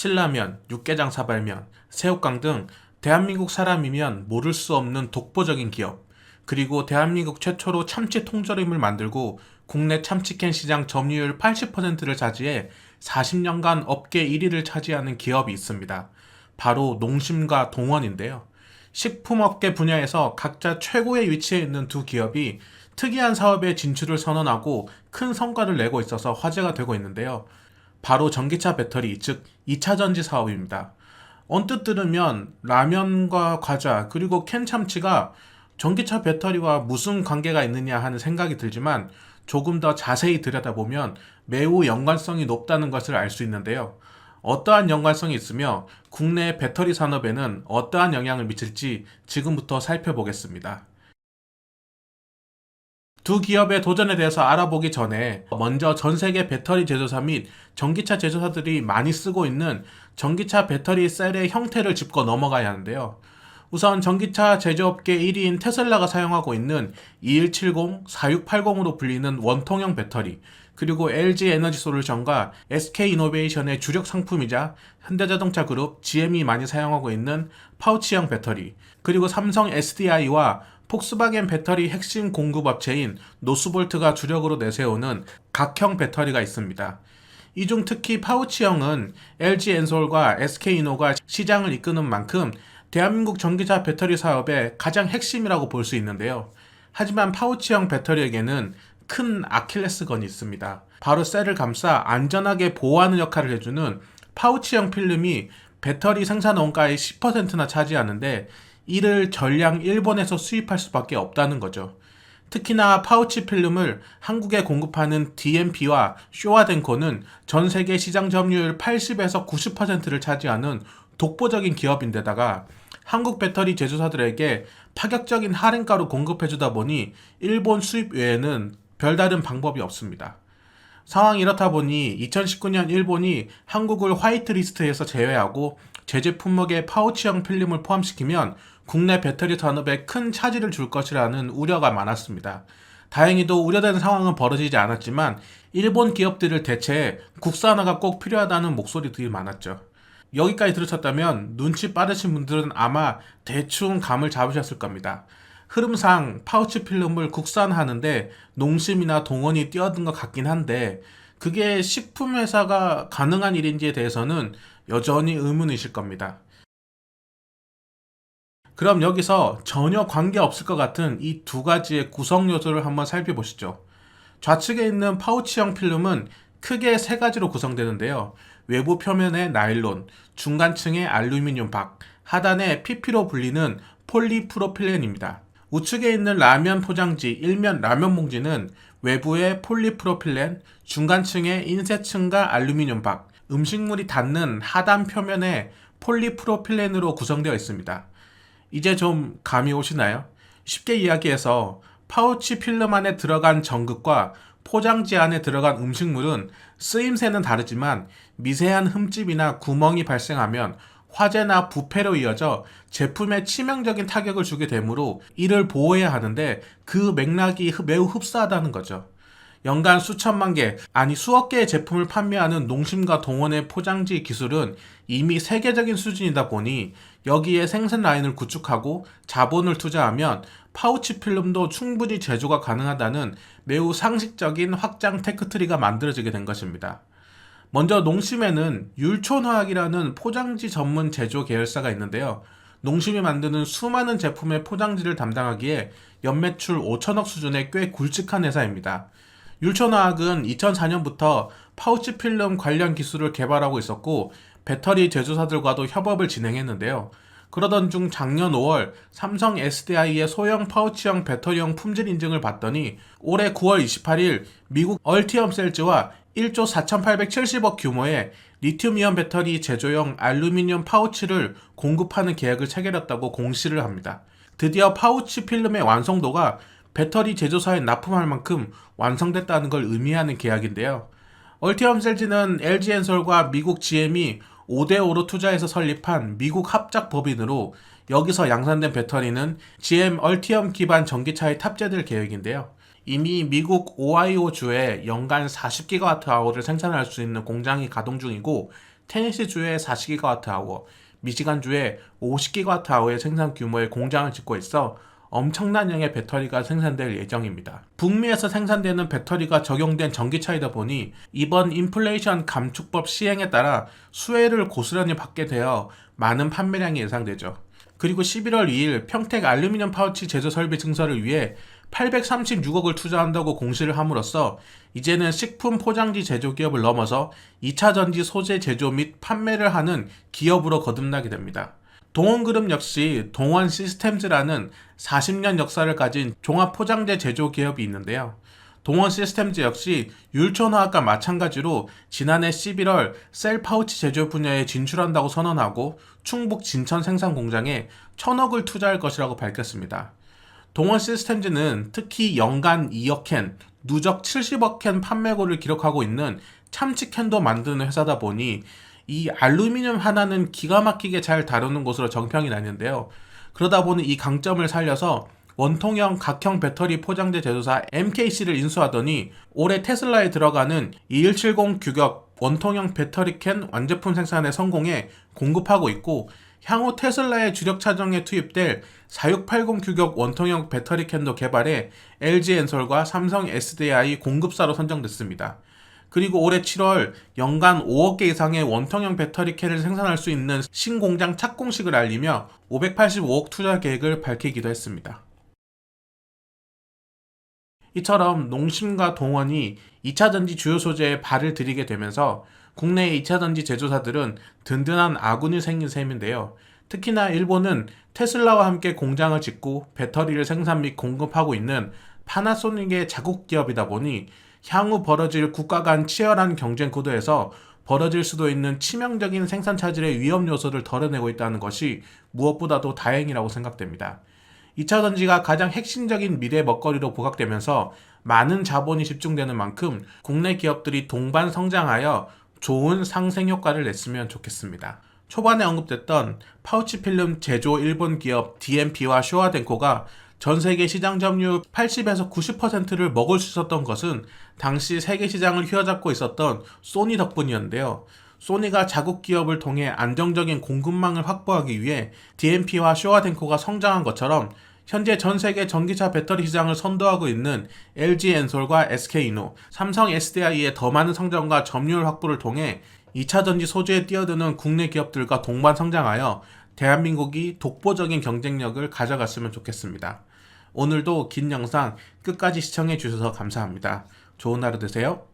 신라면, 육개장 사발면, 새우깡 등 대한민국 사람이면 모를 수 없는 독보적인 기업, 그리고 대한민국 최초로 참치 통조림을 만들고 국내 참치캔 시장 점유율 80%를 차지해 40년간 업계 1위를 차지하는 기업이 있습니다. 바로 농심과 동원인데요. 식품업계 분야에서 각자 최고의 위치에 있는 두 기업이 특이한 사업에 진출을 선언하고 큰 성과를 내고 있어서 화제가 되고 있는데요. 바로 전기차 배터리, 즉 2차 전지 사업입니다. 언뜻 들으면 라면과 과자 그리고 캔 참치가 전기차 배터리와 무슨 관계가 있느냐 하는 생각이 들지만 조금 더 자세히 들여다보면 매우 연관성이 높다는 것을 알 수 있는데요. 어떠한 연관성이 있으며 국내 배터리 산업에는 어떠한 영향을 미칠지 지금부터 살펴보겠습니다. 두 기업의 도전에 대해서 알아보기 전에 먼저 전 세계 배터리 제조사 및 전기차 제조사들이 많이 쓰고 있는 전기차 배터리 셀의 형태를 짚고 넘어가야 하는데요. 우선 전기차 제조업계 1위인 테슬라가 사용하고 있는 2170, 4680으로 불리는 원통형 배터리, 그리고 LG 에너지 솔루션과 SK 이노베이션의 주력 상품이자 현대자동차 그룹 GM이 많이 사용하고 있는 파우치형 배터리, 그리고 삼성 SDI와 폭스바겐 배터리 핵심 공급업체인 노스볼트가 주력으로 내세우는 각형 배터리가 있습니다. 이 중 특히 파우치형은 LG 엔솔과 SK이노가 시장을 이끄는 만큼 대한민국 전기차 배터리 사업의 가장 핵심이라고 볼 수 있는데요. 하지만 파우치형 배터리에게는 큰 아킬레스건이 있습니다. 바로 셀을 감싸 안전하게 보호하는 역할을 해주는 파우치형 필름이 배터리 생산 원가의 10%나 차지하는데 이를 전량 일본에서 수입할 수밖에 없다는 거죠. 특히나 파우치 필름을 한국에 공급하는 DMP와 쇼와덴코는 전 세계 시장 점유율 80에서 90%를 차지하는 독보적인 기업인데다가 한국 배터리 제조사들에게 파격적인 할인가로 공급해주다 보니 일본 수입 외에는 별다른 방법이 없습니다. 상황이 이렇다 보니 2019년 일본이 한국을 화이트리스트에서 제외하고 제재 품목에 파우치형 필름을 포함시키면 국내 배터리 산업에 큰 차질을 줄 것이라는 우려가 많았습니다. 다행히도 우려되는 상황은 벌어지지 않았지만 일본 기업들을 대체해 국산화가 꼭 필요하다는 목소리들이 많았죠. 여기까지 들으셨다면 눈치 빠르신 분들은 아마 대충 감을 잡으셨을 겁니다. 흐름상 파우치 필름을 국산화하는데 농심이나 동원이 뛰어든 것 같긴 한데 그게 식품회사가 가능한 일인지에 대해서는 여전히 의문이실 겁니다. 그럼 여기서 전혀 관계없을 것 같은 이 두 가지의 구성 요소를 한번 살펴보시죠. 좌측에 있는 파우치형 필름은 크게 세 가지로 구성되는데요. 외부 표면에 나일론, 중간층에 알루미늄 박, 하단에 PP로 불리는 폴리프로필렌입니다. 우측에 있는 라면 포장지, 일면 라면 봉지는 외부에 폴리프로필렌, 중간층에 인쇄층과 알루미늄 박, 음식물이 닿는 하단 표면에 폴리프로필렌으로 구성되어 있습니다. 이제 좀 감이 오시나요? 쉽게 이야기해서 파우치 필름 안에 들어간 전극과 포장지 안에 들어간 음식물은 쓰임새는 다르지만 미세한 흠집이나 구멍이 발생하면 화재나 부패로 이어져 제품에 치명적인 타격을 주게 되므로 이를 보호해야 하는데 그 맥락이 매우 흡사하다는 거죠. 연간 수천만 개, 아니 수억 개의 제품을 판매하는 농심과 동원의 포장지 기술은 이미 세계적인 수준이다 보니 여기에 생산 라인을 구축하고 자본을 투자하면 파우치 필름도 충분히 제조가 가능하다는 매우 상식적인 확장 테크트리가 만들어지게 된 것입니다. 먼저 농심에는 율촌화학이라는 포장지 전문 제조 계열사가 있는데요. 농심이 만드는 수많은 제품의 포장지를 담당하기에 연매출 5천억 수준의 꽤 굵직한 회사입니다. 율촌화학은 2004년부터 파우치 필름 관련 기술을 개발하고 있었고 배터리 제조사들과도 협업을 진행했는데요. 그러던 중 작년 5월 삼성 SDI의 소형 파우치형 배터리형 품질 인증을 받더니 올해 9월 28일 미국 얼티엄 셀즈와 1조 4,870억 규모의 리튬이온 배터리 제조용 알루미늄 파우치를 공급하는 계약을 체결했다고 공시를 합니다. 드디어 파우치 필름의 완성도가 배터리 제조사에 납품할 만큼 완성됐다는 걸 의미하는 계약인데요. 얼티엄 셀즈는 LG 엔솔과 미국 GM이 5대5로 투자해서 설립한 미국 합작 법인으로 여기서 양산된 배터리는 GM 얼티엄 기반 전기차에 탑재될 계획인데요. 이미 미국 오하이오주에 연간 40GWh를 생산할 수 있는 공장이 가동 중이고 테네시주에 40GWh, 미시간주에 50GWh의 생산 규모의 공장을 짓고 있어 엄청난 양의 배터리가 생산될 예정입니다. 북미에서 생산되는 배터리가 적용된 전기차이다 보니 이번 인플레이션 감축법 시행에 따라 수혜를 고스란히 받게 되어 많은 판매량이 예상되죠. 그리고 11월 2일 평택 알루미늄 파우치 제조 설비 증설을 위해 836억을 투자한다고 공시를 함으로써 이제는 식품 포장지 제조 기업을 넘어서 2차 전지 소재 제조 및 판매를 하는 기업으로 거듭나게 됩니다. 동원그룹 역시 동원 시스템즈라는 40년 역사를 가진 종합 포장재 제조 기업이 있는데요. 동원 시스템즈 역시 율촌화학과 마찬가지로 지난해 11월 셀 파우치 제조 분야에 진출한다고 선언하고 충북 진천 생산 공장에 1,000억을 투자할 것이라고 밝혔습니다. 동원 시스템즈는 특히 연간 2억 캔, 누적 70억 캔 판매고를 기록하고 있는 참치캔도 만드는 회사다 보니 이 알루미늄 하나는 기가 막히게 잘 다루는 곳으로 정평이 나는데요. 그러다 보니 이 강점을 살려서 원통형 각형 배터리 포장재 제조사 MKC를 인수하더니 올해 테슬라에 들어가는 2170 규격 원통형 배터리 캔 완제품 생산에 성공해 공급하고 있고, 향후 테슬라의 주력 차종에 투입될 4680 규격 원통형 배터리 캔도 개발해 LG엔솔과 삼성 SDI 공급사로 선정됐습니다. 그리고 올해 7월 연간 5억 개 이상의 원통형 배터리 캔을 생산할 수 있는 신공장 착공식을 알리며 585억 투자 계획을 밝히기도 했습니다. 이처럼 농심과 동원이 2차전지 주요 소재에 발을 들이게 되면서 국내의 2차전지 제조사들은 든든한 아군이 생긴 셈인데요. 특히나 일본은 테슬라와 함께 공장을 짓고 배터리를 생산 및 공급하고 있는 파나소닉의 자국 기업이다 보니 향후 벌어질 국가 간 치열한 경쟁 구도에서 벌어질 수도 있는 치명적인 생산 차질의 위험 요소를 덜어내고 있다는 것이 무엇보다도 다행이라고 생각됩니다. 2차 전지가 가장 핵심적인 미래 먹거리로 부각되면서 많은 자본이 집중되는 만큼 국내 기업들이 동반 성장하여 좋은 상생 효과를 냈으면 좋겠습니다. 초반에 언급됐던 파우치 필름 제조 일본 기업 DMP와 쇼와덴코가 전 세계 시장 점유율 80에서 90%를 먹을 수 있었던 것은 당시 세계 시장을 휘어잡고 있었던 소니 덕분이었는데요. 소니가 자국 기업을 통해 안정적인 공급망을 확보하기 위해 DMP와 쇼와덴코가 성장한 것처럼 현재 전 세계 전기차 배터리 시장을 선도하고 있는 LG엔솔과 SK이노, 삼성 SDI의 더 많은 성장과 점유율 확보를 통해 2차 전지 소재에 뛰어드는 국내 기업들과 동반 성장하여 대한민국이 독보적인 경쟁력을 가져갔으면 좋겠습니다. 오늘도 긴 영상 끝까지 시청해 주셔서 감사합니다. 좋은 하루 되세요.